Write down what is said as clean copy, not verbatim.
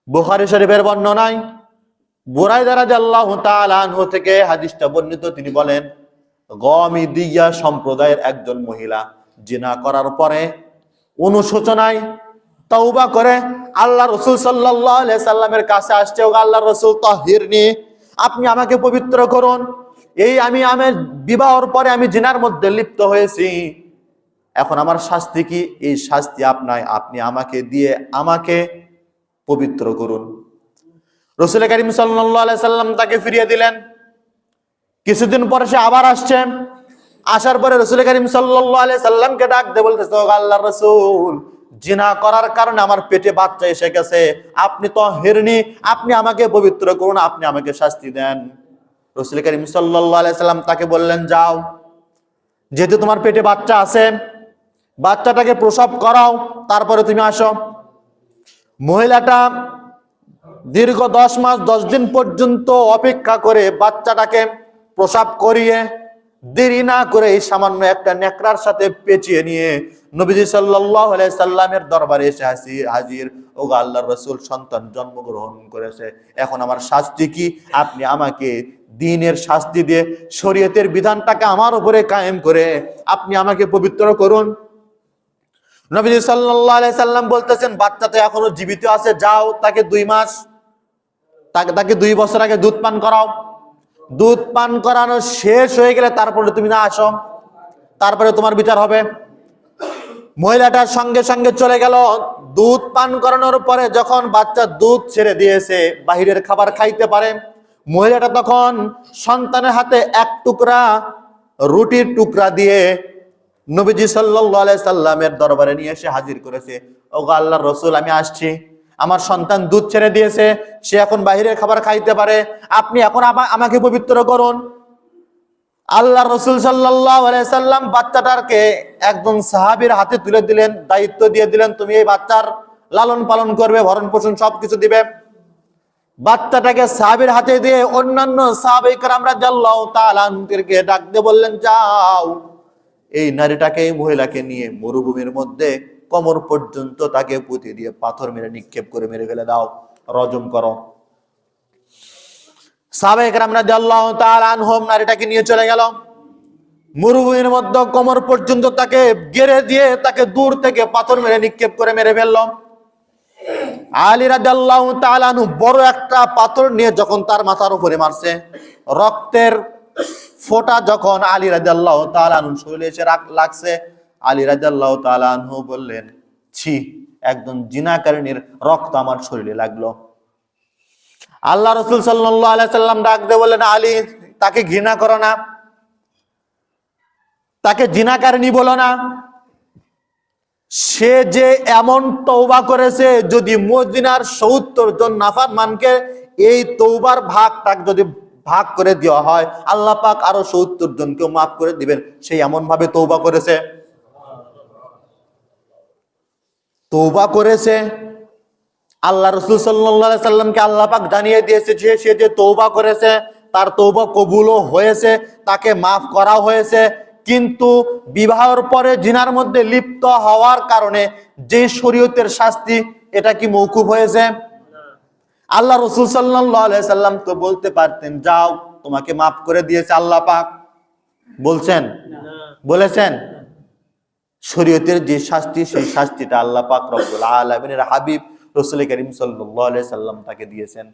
বুখারী শরীফের বর্ণনায় বুরায়দা রাদিয়াল্লাহু তাআলা আনহু থেকে হাদিসটা বর্ণিত, তিনি বলেন গমিদিয়া সম্প্রদায়ের একজন মহিলা জিনা করার পরে অনুশোচনায় তওবা করে আল্লাহ রাসূল সাল্লাল্লাহু আলাইহি সাল্লামের কাছে আসছে, ও আল্লাহর রাসূল তাহিরনি, আপনি আমাকে পবিত্র করুন। এই আমি বিবাহের পরে আমি জিনার মধ্যে লিপ্ত হয়েছি, এখন আমার শাস্তি কি? এই শাস্তি আপনার, আপনি আমাকে দিয়ে আমাকে পবিত্র করুন। রাসূল কারীম সাল্লাল্লাহু আলাইহি সাল্লাম তাকে ফিরিয়ে দিলেন। কিছুদিন পরে সে আবার আসছে, আসার পরে রাসূল কারীম সাল্লাল্লাহু আলাইহি সাল্লামকে ডাক দিয়ে বলতেছে, ও আল্লাহর রাসূল, জিনা করার কারণে আমার পেটে বাচ্চা এসে গেছে, আপনি তাহিরনি, আপনি আমাকে পবিত্র করুন, আপনি আমাকে শাস্তি দেন। রাসূল কারীম সাল্লাল্লাহু আলাইহি সাল্লাম তাকে বললেন, যাও, যেহেতু তোমার পেটে বাচ্চা আছে, বাচ্চাটাকে প্রসব করাও, তারপরে তুমি আসো। মহিলাটা দীর্ঘ 10 মাস 10 দিন পর্যন্ত অপেক্ষা করে বাচ্চাটাকে প্রসব করিয়ে দেরি না করে এই সামান্য একটা নেকড়ার সাথে পেঁচিয়ে নিয়ে নবীজি সাল্লাল্লাহু আলাইহি সাল্লামের দরবারে এসে হাজির, ও আল্লাহর রাসূল, সন্তান জন্মগ্রহণ করেছে, এখন আমার শাস্তি কি? আপনি আমাকে দ্বীনের শাস্তি দিয়ে শরীয়তের বিধানটাকে আমার উপরে কায়েম করে আপনি আমাকে পবিত্র করুন। নবীজি সাল্লাল্লাহু আলাইহি সাল্লাম বলতেছেন, বাচ্চা তো এখনো জীবিত আছে, যাও তাকে 2 মাস, তাকে 2 বছর আগে দুধ পান করাও। দুধ পান করানো শেষ হয়ে গেলে তারপরে তুমি না আসো, তারপরে তোমার বিচার হবে। মহিলাটার সঙ্গে সঙ্গে চলে গেল। দুধ পান করানোর পরে যখন বাচ্চা দুধ ছেড়ে দিয়েছে, বাহিরের খাবার খাইতে পারে, মহিলাটা তখন সন্তানের হাতে এক টুকরা রুটির টুকরা দিয়ে নবীজি সাল্লাল্লাহু আলাইহি সাল্লামের দরবারে নিয়ে এসে হাজির করেছে, ও আল্লাহর রাসূল, আমি আসছি, আমার সন্তান দুধ ছেড়ে দিয়েছে, সে এখন বাহিরের খাবার খাইতে পারে, আপনি এখন আমাকে পবিত্র করুন। আল্লাহর রাসূল সাল্লাল্লাহু আলাইহি সাল্লাম বাচ্চাটাকে একজন সাহাবীর হাতে তুলে দিলেন, দায়িত্ব দিয়ে দিলেন, তুমি এই বাচ্চার লালন পালন করবে, ভরণ পোষণ সবকিছু দিবে। বাচ্চাটাকে সাহাবীর হাতে দিয়ে অন্যান্য সাহাবায়ে কেরাম রাদিয়াল্লাহু তাআলা আনহুকে ডাক দিয়ে বললেন, যাও, এই নারীটাকে, এই মহিলাকে নিয়ে মরুভূমির মধ্যে কোমর পর্যন্ত তাকে পুঁতে দিয়ে পাথর মেরে নিক্ষেপ করে মেরে ফেলে দাও, রজম করো। সাহাবায়ে কেরাম রাদিয়াল্লাহু তাআলা আনহুম নারীটাকে নিয়ে চলে গেল মরুভূমির মধ্যে, কোমর পর্যন্ত তাকে গেড়ে দিয়ে তাকে দূর থেকে পাথর মেরে নিক্ষেপ করে মেরে ফেলল। আলী রাদিয়াল্লাহু তাআলা আনহু বড় একটা পাথর নিয়ে যখন তার মাথার উপরে মারছে, রক্তের ফোঁটা যখন আলী রাদিয়াল্লাহু তাআলা আনহু শরীরে এসে লাগছে, আলী রাদিয়াল্লাহু তাআলা আনহু বললেন, ছি, একজন জিনাকারিনীর রক্ত আমার শরীরে লাগলো। আল্লাহ রাসূল সাল্লাল্লাহু আলাইহি সাল্লাম ডাক দিয়ে বললেন, আলী, তাকে ঘৃণা করো না, তাকে জিনাকারিনী বলো না, সে যে এমন তওবা করেছে, যদি মদিনার 70 জন নাফরমানকে এই তওবার ভাগটা যদি ভাগ করে দেওয়া হয়, আল্লাহ পাক আরো 70 জনকে মাফ করে দিবেন, সে এমন ভাবে তওবা করেছে। তওবা করেছে, আল্লাহ রাসূল সাল্লাল্লাহু আলাইহি সাল্লামকে আল্লাহ পাক জানিয়ে দিয়েছে যে সে যে তওবা করেছে, তার তওবা কবুলও হয়েছে, তাকে মাফ করা হয়েছে। কিন্তু বিবাহের পরে জিনার মধ্যে লিপ্ত হওয়ার কারণে যে শরীয়তের শাস্তি, এটা কি মওকুফ হয়েছে? আল্লাহ রাসূল সাল্লাল্লাহু আলাইহি সাল্লাম তো বলতে পারতেন, যাও, তোমাকে মাফ করে দিয়েছে আল্লাহ পাক, বলছেন? বলেছেন? শরীয়তের যে শাস্তি, সেই শাস্তিটা আল্লাহ পাক রব্বুল আলামিনের হাবিব রাসূল কারীম সাল্লাল্লাহু আলাইহি সাল্লাম তাকে দিয়েছেন।